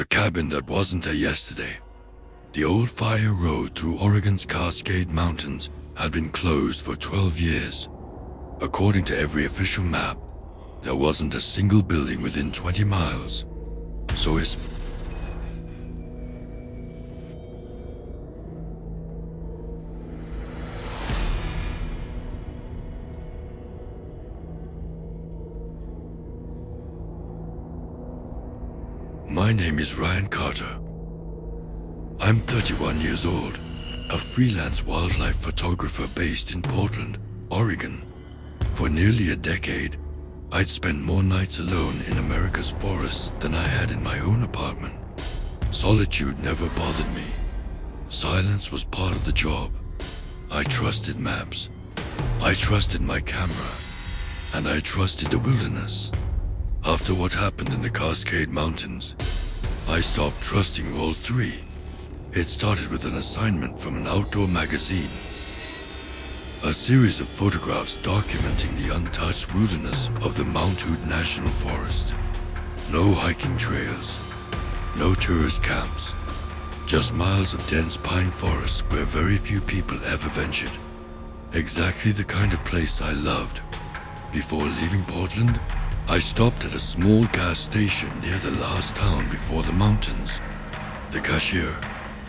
The cabin that wasn't there yesterday. The old fire road through Oregon's Cascade Mountains had been closed for 12 years. According to every official map, there wasn't a single building within 20 miles. So it's... My name is Ryan Carter. I'm 31 years old, a freelance wildlife photographer based in Portland, Oregon. For nearly a decade, I'd spent more nights alone in America's forests than I had in my own apartment. Solitude never bothered me. Silence was part of the job. I trusted maps. I trusted my camera. And I trusted the wilderness. After what happened in the Cascade Mountains, I stopped trusting all three. It started with an assignment from an outdoor magazine. A series of photographs documenting the untouched wilderness of the Mount Hood National Forest. No hiking trails, no tourist camps, just miles of dense pine forest where very few people ever ventured. Exactly the kind of place I loved. Before leaving Portland, I stopped at a small gas station near the last town before the mountains. The cashier,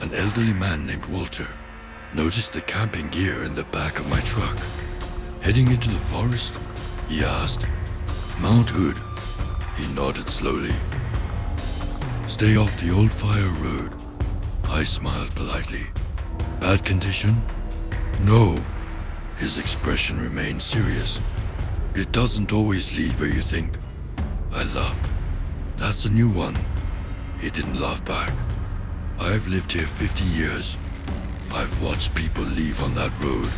an elderly man named Walter, noticed the camping gear in the back of my truck. Heading into the forest, he asked, "Mount Hood?" He nodded slowly. "Stay off the old fire road." I smiled politely. "Bad condition?" "No." His expression remained serious. "It doesn't always lead where you think." I laughed. "That's a new one." He didn't laugh back. "I've lived here 50 years. I've watched people leave on that road.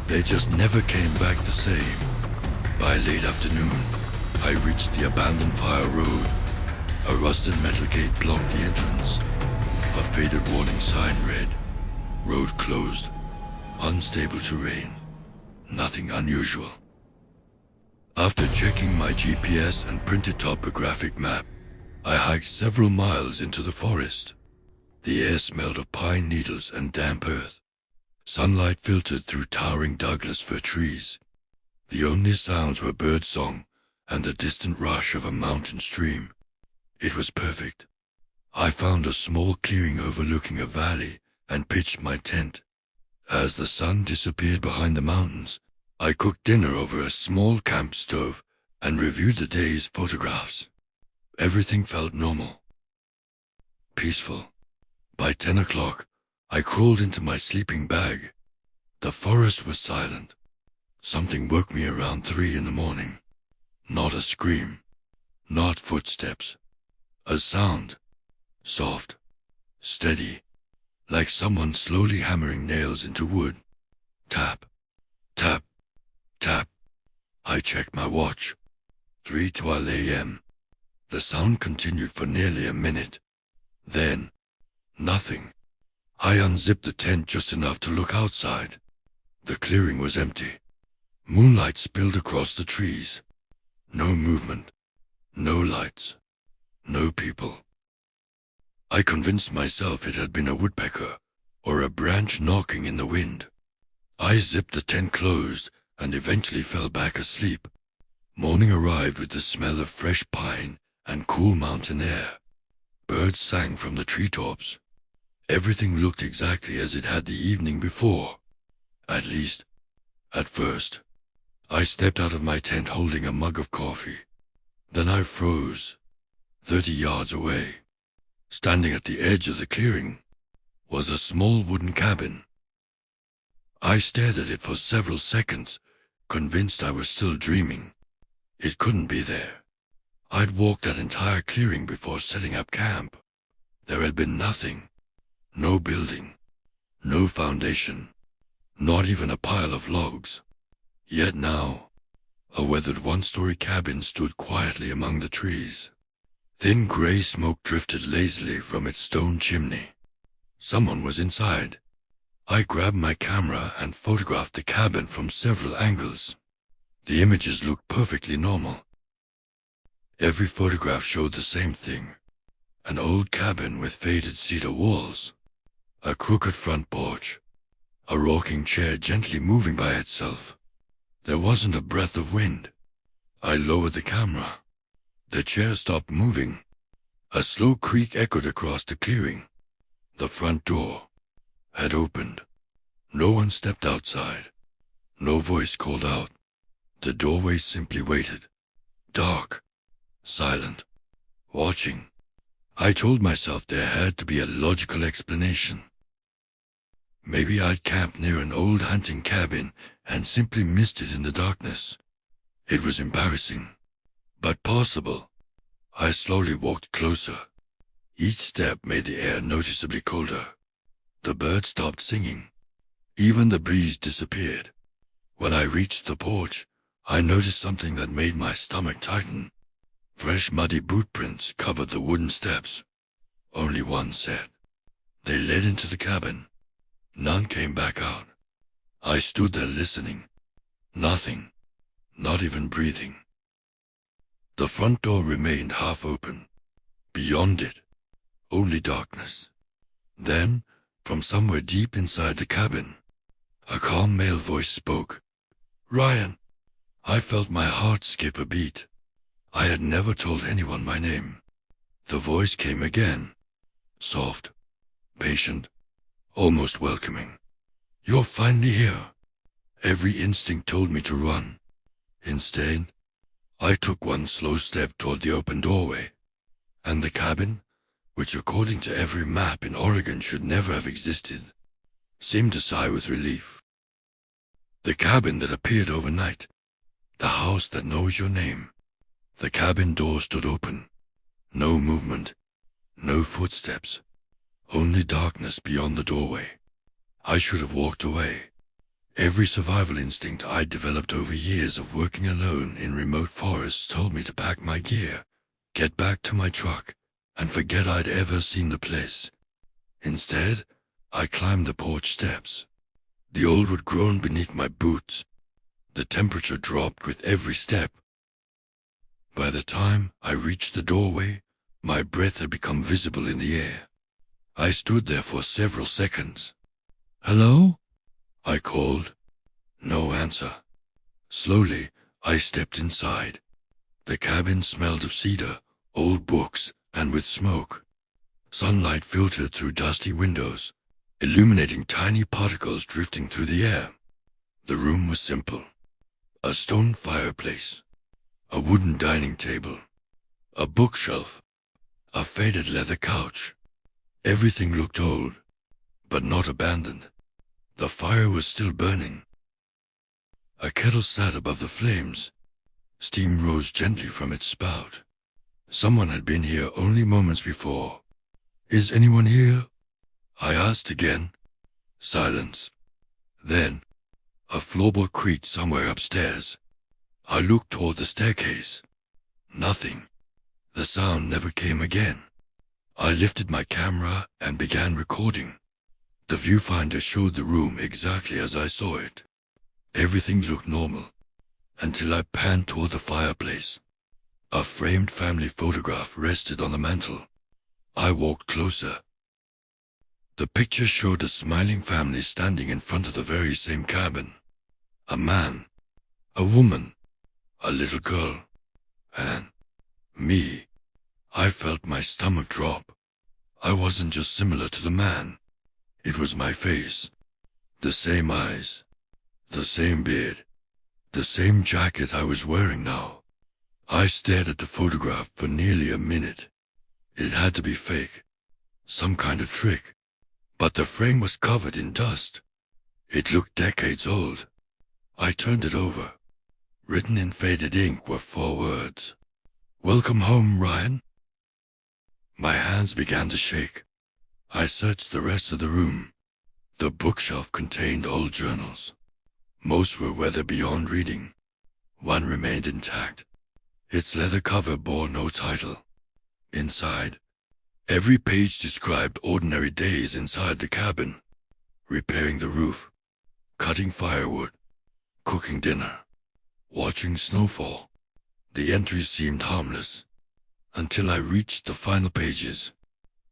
They just never came back the same." By late afternoon, I reached the abandoned fire road. A rusted metal gate blocked the entrance. A faded warning sign read, "Road closed. Unstable terrain. Nothing unusual." After checking my GPS and printed topographic map, I hiked several miles into the forest. The air smelled of pine needles and damp earth. Sunlight filtered through towering Douglas fir trees. The only sounds were birdsong and the distant rush of a mountain stream. It was perfect. I found a small clearing overlooking a valley and pitched my tent. As the sun disappeared behind the mountains, I cooked dinner over a small camp stove and reviewed the day's photographs. Everything felt normal. Peaceful. By 10 o'clock, I crawled into my sleeping bag. The forest was silent. Something woke me around 3 in the morning. Not a scream. Not footsteps. A sound. Soft. Steady. Like someone slowly hammering nails into wood. Tap. Tap. Tap. I checked my watch. 3:12 a.m. The sound continued for nearly a minute. Then, nothing. I unzipped the tent just enough to look outside. The clearing was empty. Moonlight spilled across the trees. No movement. No lights. No people. I convinced myself it had been a woodpecker or a branch knocking in the wind. I zipped the tent closed and eventually fell back asleep. Morning arrived with the smell of fresh pine and cool mountain air. Birds sang from the treetops. Everything looked exactly as it had the evening before. At least, at first. I stepped out of my tent holding a mug of coffee. Then I froze. 30 yards away, standing at the edge of the clearing, was a small wooden cabin. I stared at it for several seconds, convinced I was still dreaming. It couldn't be there. I'd walked that entire clearing before setting up camp. There had been nothing. No building. No foundation. Not even a pile of logs. Yet now, a weathered one-story cabin stood quietly among the trees. Thin gray smoke drifted lazily from its stone chimney. Someone was inside. I grabbed my camera and photographed the cabin from several angles. The images looked perfectly normal. Every photograph showed the same thing. An old cabin with faded cedar walls, a crooked front porch, a rocking chair gently moving by itself. There wasn't a breath of wind. I lowered the camera. The chair stopped moving. A slow creak echoed across the clearing. The front door had opened. No one stepped outside. No voice called out. The doorway simply waited. Dark, silent, watching. I told myself there had to be a logical explanation. Maybe I'd camped near an old hunting cabin and simply missed it in the darkness. It was embarrassing, but possible. I slowly walked closer. Each step made the air noticeably colder. The birds stopped singing. Even the breeze disappeared. When I reached the porch, I noticed something that made my stomach tighten. Fresh muddy boot prints covered the wooden steps. Only one set. They led into the cabin. None came back out. I stood there listening. Nothing. Not even breathing. The front door remained half open. Beyond it, only darkness. Then, from somewhere deep inside the cabin, a calm male voice spoke. "Ryan." I felt my heart skip a beat. I had never told anyone my name. The voice came again. Soft, patient, almost welcoming. "You're finally here." Every instinct told me to run. Instead, I took one slow step toward the open doorway, and the cabin, which according to every map in Oregon should never have existed, seemed to sigh with relief. The cabin that appeared overnight, the house that knows your name. The cabin door stood open. No movement, no footsteps, only darkness beyond the doorway. I should have walked away. Every survival instinct I'd developed over years of working alone in remote forests told me to pack my gear, get back to my truck, and forget I'd ever seen the place. Instead, I climbed the porch steps. The old wood groaned beneath my boots. The temperature dropped with every step. By the time I reached the doorway, my breath had become visible in the air. I stood there for several seconds. "Hello?" I called. No answer. Slowly, I stepped inside. The cabin smelled of cedar, old books, and with smoke. Sunlight filtered through dusty windows, illuminating tiny particles drifting through the air. The room was simple. A stone fireplace, a wooden dining table, a bookshelf, a faded leather couch. Everything looked old, but not abandoned. The fire was still burning. A kettle sat above the flames. Steam rose gently from its spout. Someone had been here only moments before. "Is anyone here?" I asked again. Silence. Then, a floorboard creaked somewhere upstairs. I looked toward the staircase. Nothing. The sound never came again. I lifted my camera and began recording. The viewfinder showed the room exactly as I saw it. Everything looked normal, until I panned toward the fireplace. A framed family photograph rested on the mantel. I walked closer. The picture showed a smiling family standing in front of the very same cabin. A man, a woman, a little girl, and me. I felt my stomach drop. I wasn't just similar to the man. It was my face. The same eyes. The same beard. The same jacket I was wearing now. I stared at the photograph for nearly a minute. It had to be fake. Some kind of trick. But the frame was covered in dust. It looked decades old. I turned it over. Written in faded ink were 4 words. "Welcome home, Ryan." My hands began to shake. I searched the rest of the room. The bookshelf contained old journals. Most were weathered beyond reading. One remained intact. Its leather cover bore no title. Inside, every page described ordinary days inside the cabin. Repairing the roof, cutting firewood, cooking dinner, watching snowfall. The entries seemed harmless. until I reached the final pages.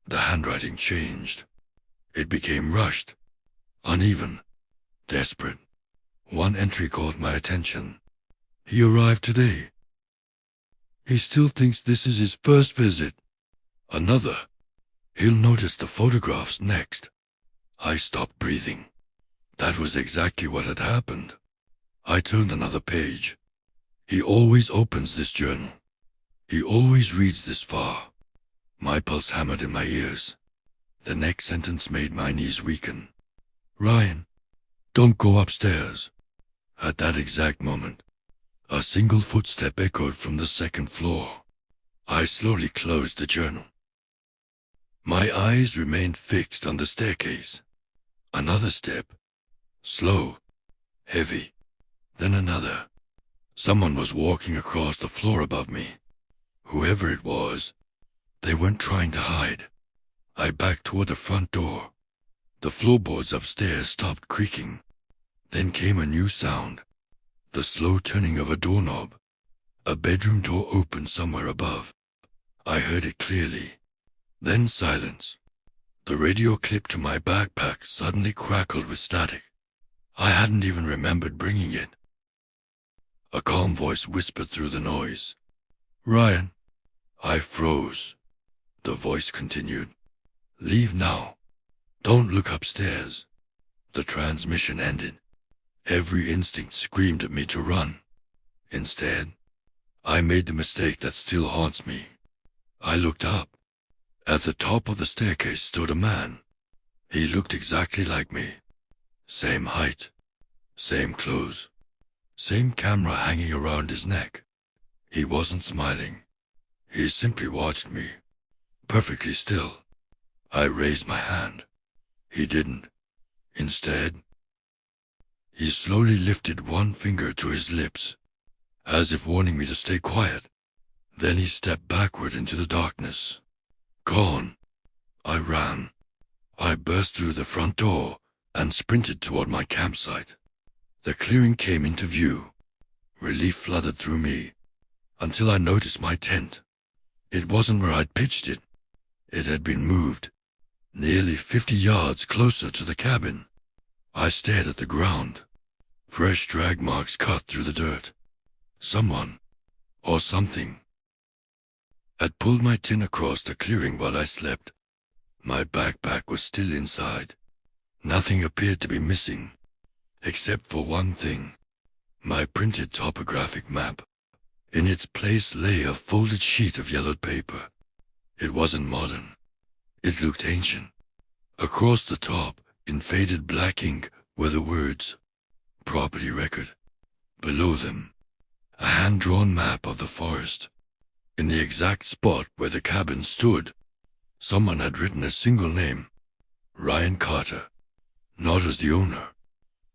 The handwriting changed. It became rushed, uneven, desperate. One entry caught my attention. He arrived today. He still thinks this is his first visit. Another. He'll notice the photographs next. I stopped breathing. That was exactly what had happened. I turned another page. He always opens this journal. He always reads this far. My pulse hammered in my ears. The next sentence made my knees weaken. Ryan, don't go upstairs. At that exact moment, a single footstep echoed from the second floor. I slowly closed the journal. My eyes remained fixed on the staircase. Another step. Slow. Heavy. Then another. Someone was walking across the floor above me. Whoever it was, they weren't trying to hide. I backed toward the front door. The floorboards upstairs stopped creaking. Then came a new sound. The slow turning of a doorknob. A bedroom door opened somewhere above. I heard it clearly. Then silence. The radio clip to my backpack suddenly crackled with static. I hadn't even remembered bringing it. A calm voice whispered through the noise. Ryan. I froze. The voice continued. Leave now. Don't look upstairs. The transmission ended. Every instinct screamed at me to run. Instead, I made the mistake that still haunts me. I looked up. At the top of the staircase stood a man. He looked exactly like me. Same height. Same clothes. Same camera hanging around his neck. He wasn't smiling. He simply watched me. Perfectly still. I raised my hand. He didn't. Instead, he slowly lifted one finger to his lips, as if warning me to stay quiet. Then he stepped backward into the darkness. Gone. I ran. I burst through the front door and sprinted toward my campsite. The clearing came into view. Relief flooded through me until I noticed my tent. It wasn't where I'd pitched it. It had been moved, nearly 50 yards closer to the cabin. I stared at the ground. Fresh drag marks cut through the dirt. Someone, or something, had pulled my tent across the clearing while I slept. My backpack was still inside. Nothing appeared to be missing, except for one thing, my printed topographic map. In its place lay a folded sheet of yellowed paper. It wasn't modern. It looked ancient. Across the top, in faded black ink, were the words, Property Record. Below them, a hand-drawn map of the forest. In the exact spot where the cabin stood, someone had written a single name, Ryan Carter. Not as the owner,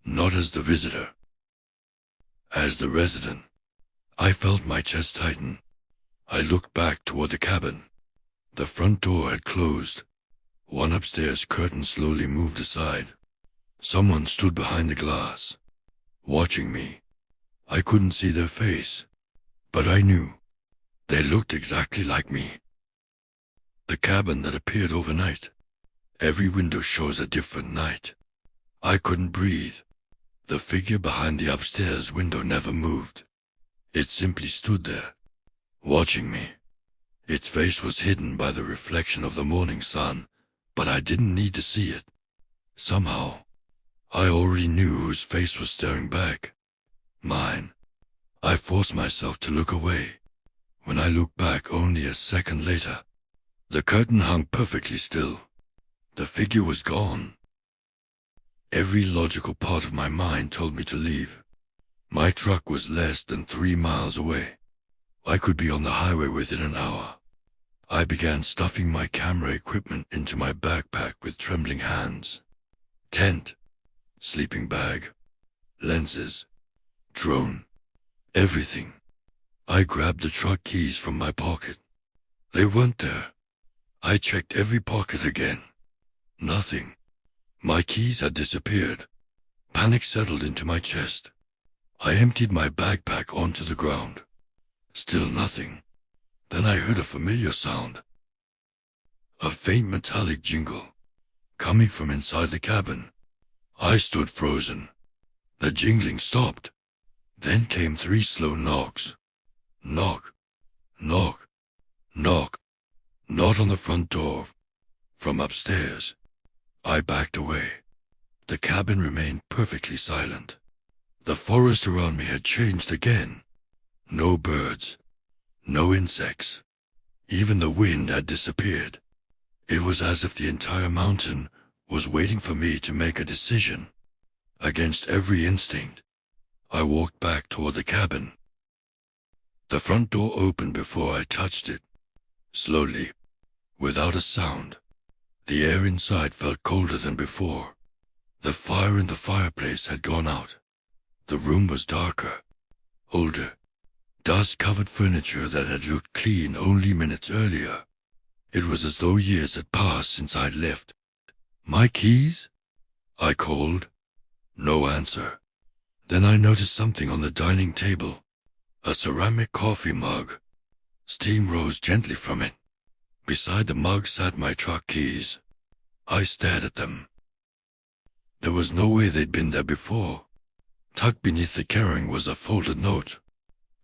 not as the visitor. As the resident, I felt my chest tighten. I looked back toward the cabin. The front door had closed. One upstairs curtain slowly moved aside. Someone stood behind the glass, watching me. I couldn't see their face, but I knew. They looked exactly like me. The cabin that appeared overnight. Every window shows a different night. I couldn't breathe. The figure behind the upstairs window never moved. It simply stood there, watching me. Its face was hidden by the reflection of the morning sun, but I didn't need to see it. Somehow, I already knew whose face was staring back. Mine. I forced myself to look away. When I looked back only a second later, the curtain hung perfectly still. The figure was gone. Every logical part of my mind told me to leave. My truck was less than 3 miles away. I could be on the highway within an hour. I began stuffing my camera equipment into my backpack with trembling hands. Tent, sleeping bag, lenses, drone, everything. I grabbed the truck keys from my pocket. They weren't there. I checked every pocket again. Nothing. My keys had disappeared. Panic settled into my chest. I emptied my backpack onto the ground. Still nothing. Then I heard a familiar sound, a faint metallic jingle, coming from inside the cabin. I stood frozen. The jingling stopped. Then came 3 slow knocks. Knock, knock, knock. Not on the front door. From upstairs. I backed away. The cabin remained perfectly silent. The forest around me had changed again. No birds. No insects. Even the wind had disappeared. It was as if the entire mountain was waiting for me to make a decision. Against every instinct, I walked back toward the cabin. The front door opened before I touched it. Slowly, without a sound. The air inside felt colder than before. The fire in the fireplace had gone out. The room was darker, older. Dust-covered furniture that had looked clean only minutes earlier. It was as though years had passed since I'd left. "My keys?" I called. No answer. Then I noticed something on the dining table. A ceramic coffee mug. Steam rose gently from it. Beside the mug sat my truck keys. I stared at them. There was no way they'd been there before. Tucked beneath the carrying was a folded note.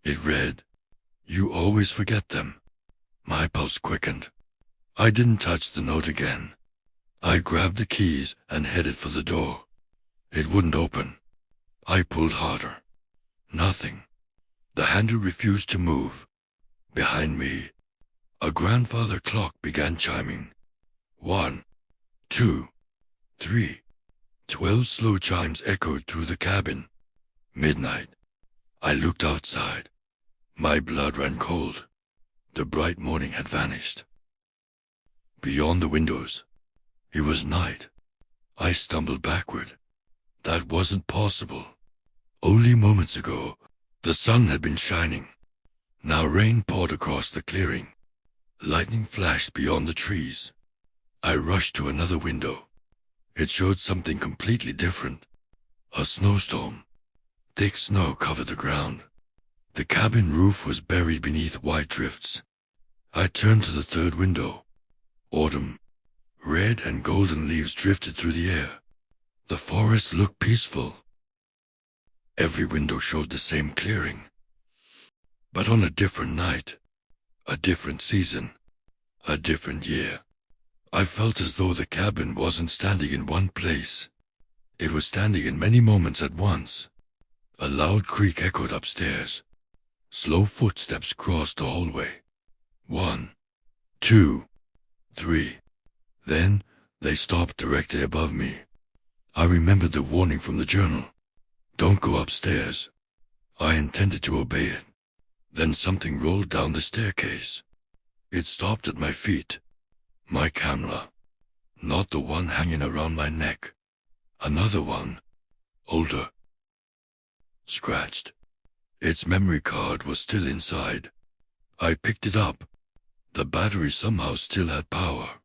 It read, "You always forget them." My pulse quickened. I didn't touch the note again. I grabbed the keys and headed for the door. It wouldn't open. I pulled harder. Nothing. The handle refused to move. Behind me, a grandfather clock began chiming. 1, 2, 3. 12 slow chimes echoed through the cabin. Midnight. I looked outside. My blood ran cold. The bright morning had vanished. Beyond the windows, it was night. I stumbled backward. That wasn't possible. Only moments ago, the sun had been shining. Now rain poured across the clearing. Lightning flashed beyond the trees. I rushed to another window. It showed something completely different. A snowstorm. Thick snow covered the ground. The cabin roof was buried beneath white drifts. I turned to the third window. Autumn. Red and golden leaves drifted through the air. The forest looked peaceful. Every window showed the same clearing. But on a different night, a different season, a different year. I felt as though the cabin wasn't standing in one place. It was standing in many moments at once. A loud creak echoed upstairs. Slow footsteps crossed the hallway. 1, 2, 3. Then they stopped directly above me. I remembered the warning from the journal. Don't go upstairs. I intended to obey it. Then something rolled down the staircase. It stopped at my feet. My camera. Not the one hanging around my neck. Another one. Older. Scratched. Its memory card was still inside. I picked it up. The battery somehow still had power.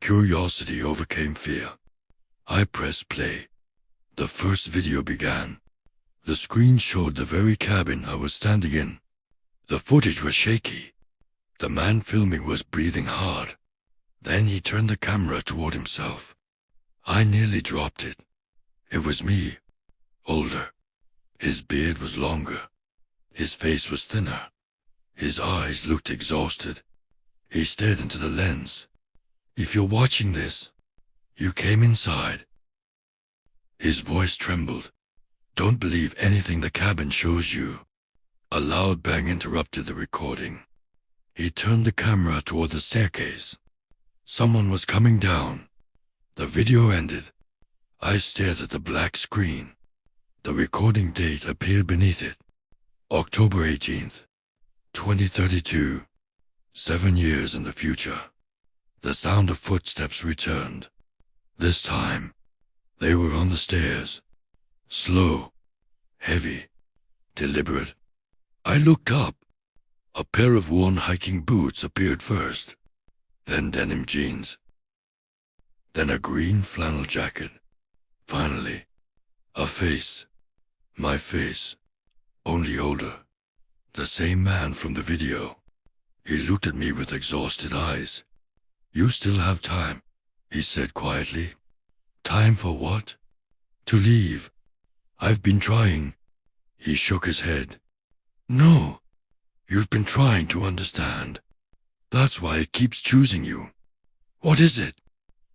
Curiosity overcame fear. I pressed play. The first video began. The screen showed the very cabin I was standing in. The footage was shaky. The man filming was breathing hard. Then he turned the camera toward himself. I nearly dropped it. It was me. Older. His beard was longer. His face was thinner. His eyes looked exhausted. He stared into the lens. "If you're watching this, you came inside." His voice trembled. "Don't believe anything the cabin shows you." A loud bang interrupted the recording. He turned the camera toward the staircase. Someone was coming down. The video ended. I stared at the black screen. The recording date appeared beneath it. October 18th, 2032. 7 years in the future. The sound of footsteps returned. This time, they were on the stairs. Slow, heavy, deliberate. I looked up. A pair of worn hiking boots appeared first, then denim jeans, then a green flannel jacket. Finally, a face. My face, only older. The same man from the video. He looked at me with exhausted eyes. "You still have time," he said quietly. "Time for what?" "To leave. I've been trying." He shook his head. "No, you've been trying to understand. That's why it keeps choosing you. What is it?"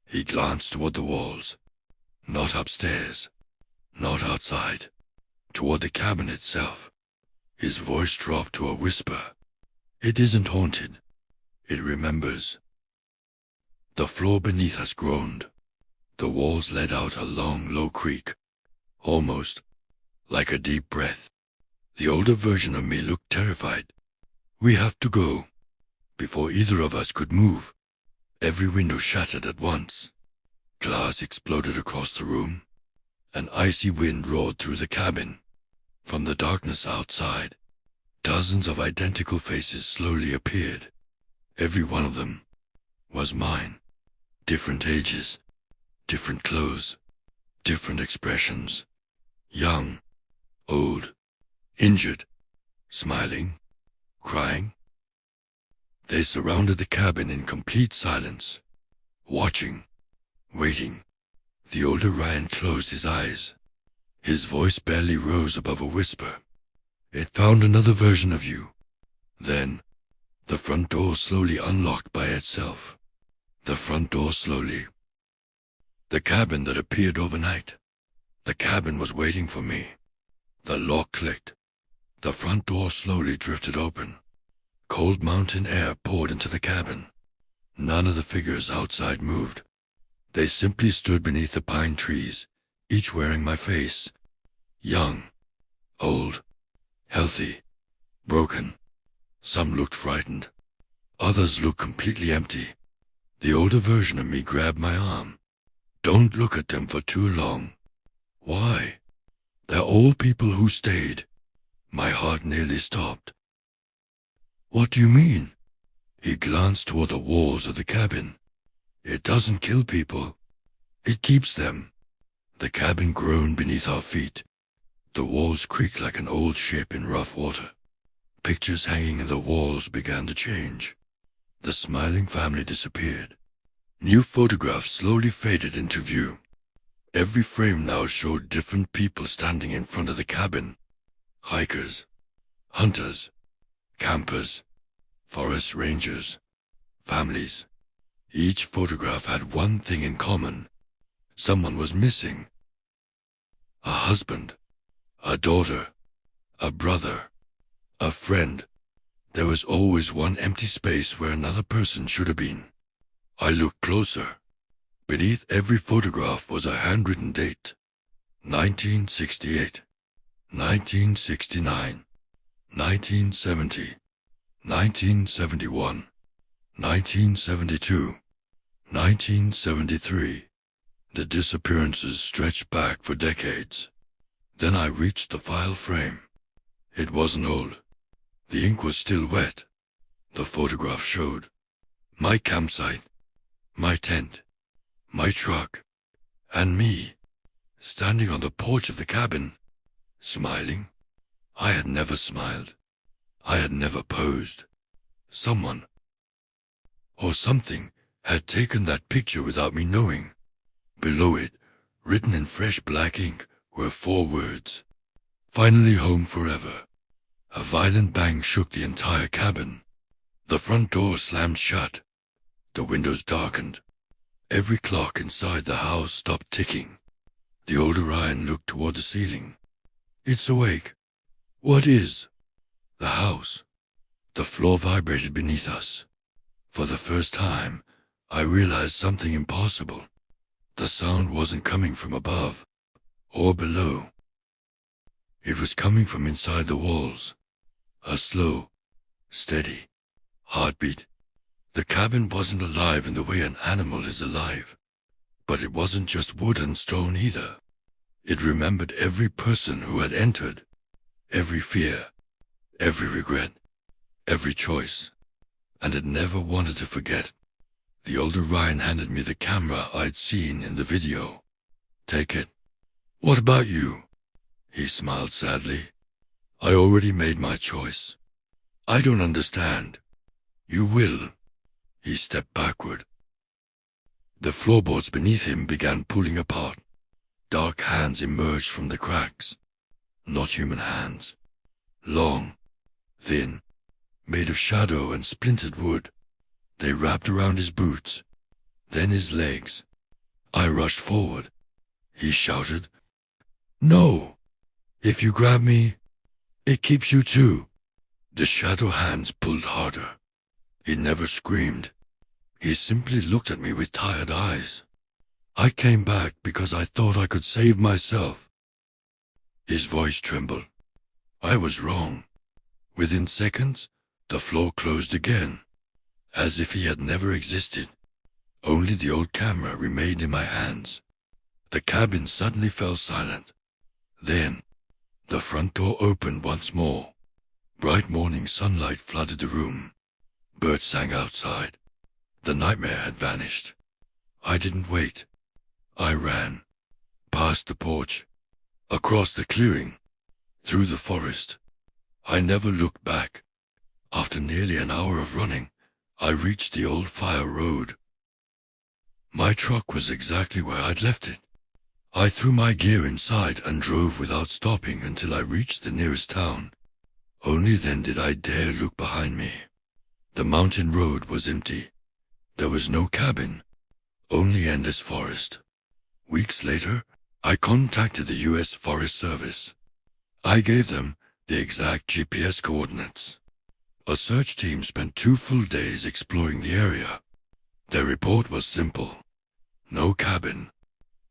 He glanced toward the walls. Not upstairs. Not outside. Toward the cabin itself. His voice dropped to a whisper. "It isn't haunted. It remembers." The floor beneath us groaned. The walls let out a long, low creak, almost like a deep breath. The older version of me looked terrified. "We have to go." Before either of us could move, every window shattered at once. Glass exploded across the room. An icy wind roared through the cabin. From the darkness outside, dozens of identical faces slowly appeared. Every one of them was mine. Different ages, different clothes, different expressions. Young, old, injured, smiling, crying. They surrounded the cabin in complete silence, watching, waiting. The older Ryan closed his eyes. His voice barely rose above a whisper. "It found another version of you." Then, the front door slowly unlocked by itself. The front door slowly. The cabin that appeared overnight. The cabin was waiting for me. The lock clicked. The front door slowly drifted open. Cold mountain air poured into the cabin. None of the figures outside moved. They simply stood beneath the pine trees, each wearing my face. Young, old, healthy, broken. Some looked frightened. Others looked completely empty. The older version of me grabbed my arm. "Don't look at them for too long." "Why?" "They're all people who stayed." My heart nearly stopped. "What do you mean?" He glanced toward the walls of the cabin. "It doesn't kill people. It keeps them." The cabin groaned beneath our feet. The walls creaked like an old ship in rough water. Pictures hanging in the walls began to change. The smiling family disappeared. New photographs slowly faded into view. Every frame now showed different people standing in front of the cabin. Hikers, hunters, campers, forest rangers, families. Each photograph had one thing in common. Someone was missing. A husband, a daughter, a brother, a friend. There was always one empty space where another person should have been. I looked closer. Beneath every photograph was a handwritten date. 1968, 1969, 1970, 1971, 1972, 1973. The disappearances stretched back for decades. Then I reached the file frame. It wasn't old. The ink was still wet. The photograph showed my campsite, my tent, my truck, and me, standing on the porch of the cabin, smiling. I had never smiled. I had never posed. Someone, or something, had taken that picture without me knowing. Below it, written in fresh black ink, were 4 words. "Finally home forever." A violent bang shook the entire cabin. The front door slammed shut. The windows darkened. Every clock inside the house stopped ticking. The older Ryan looked toward the ceiling. "It's awake." "What is?" "The house." The floor vibrated beneath us. For the first time, I realized something impossible. The sound wasn't coming from above or below. It was coming from inside the walls. A slow, steady heartbeat. The cabin wasn't alive in the way an animal is alive. But it wasn't just wood and stone either. It remembered every person who had entered, every fear, every regret, every choice, and it never wanted to forget. The older Ryan handed me the camera I'd seen in the video. "Take it." "What about you?" He smiled sadly. "I already made my choice." "I don't understand." You will. He stepped backward. The floorboards beneath him began pulling apart. Dark hands emerged from the cracks. Not human hands. Long, thin, made of shadow and splintered wood. They wrapped around his boots, then his legs. I rushed forward. He shouted, "No! If you grab me, it keeps you too." The shadow hands pulled harder. He never screamed. He simply looked at me with tired eyes. I came back because I thought I could save myself. His voice trembled. I was wrong. Within seconds, the floor closed again, as if he had never existed. Only the old camera remained in my hands. The cabin suddenly fell silent. Then, the front door opened once more. Bright morning sunlight flooded the room. Birds sang outside. The nightmare had vanished. I didn't wait. I ran. Past the porch. Across the clearing. Through the forest. I never looked back. After nearly an hour of running, I reached the old fire road. My truck was exactly where I'd left it. I threw my gear inside and drove without stopping until I reached the nearest town. Only then did I dare look behind me. The mountain road was empty. There was no cabin, only endless forest. Weeks later, I contacted the U.S. Forest Service. I gave them the exact GPS coordinates. A search team spent 2 full days exploring the area. Their report was simple. No cabin,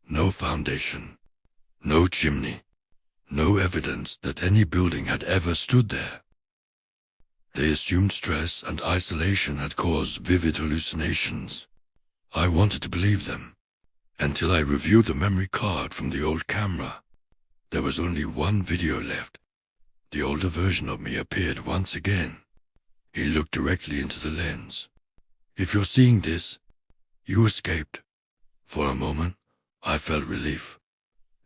no foundation, no chimney, no evidence that any building had ever stood there. They assumed stress and isolation had caused vivid hallucinations. I wanted to believe them, until I reviewed the memory card from the old camera. There was only one video left. The older version of me appeared once again. He looked directly into the lens. "If you're seeing this, you escaped." For a moment, I felt relief.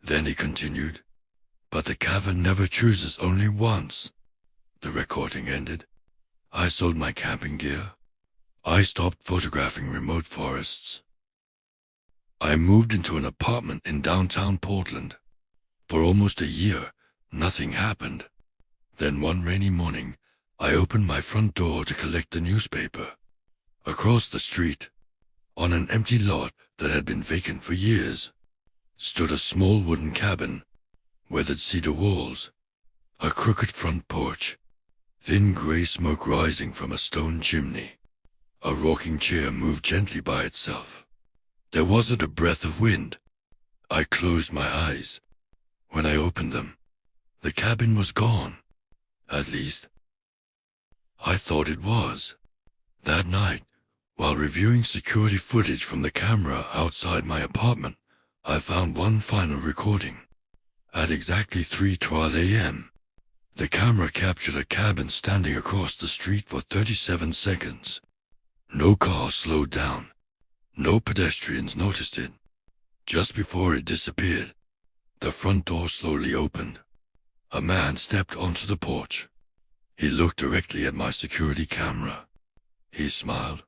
Then he continued, "But the cavern never chooses, only once." The recording ended. I sold my camping gear. I stopped photographing remote forests. I moved into an apartment in downtown Portland. For almost a year, nothing happened. Then one rainy morning, I opened my front door to collect the newspaper. Across the street, on an empty lot that had been vacant for years, stood a small wooden cabin, weathered cedar walls, a crooked front porch, thin gray smoke rising from a stone chimney. A rocking chair moved gently by itself. There wasn't a breath of wind. I closed my eyes. When I opened them, the cabin was gone. At least, I thought it was. That night, while reviewing security footage from the camera outside my apartment, I found one final recording. At exactly 3:12 a.m., the camera captured a cabin standing across the street for 37 seconds. No car slowed down. No pedestrians noticed it. Just before it disappeared, the front door slowly opened. A man stepped onto the porch. He looked directly at my security camera. He smiled.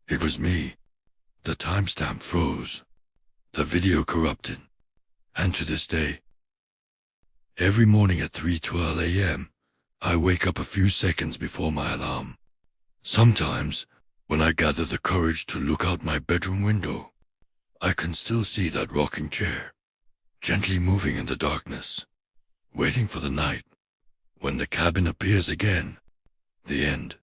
It was me. The timestamp froze. The video corrupted. And to this day, every morning at 3:12 a.m., I wake up a few seconds before my alarm. Sometimes, when I gather the courage to look out my bedroom window, I can still see that rocking chair, gently moving in the darkness, waiting for the night, when the cabin appears again, the end.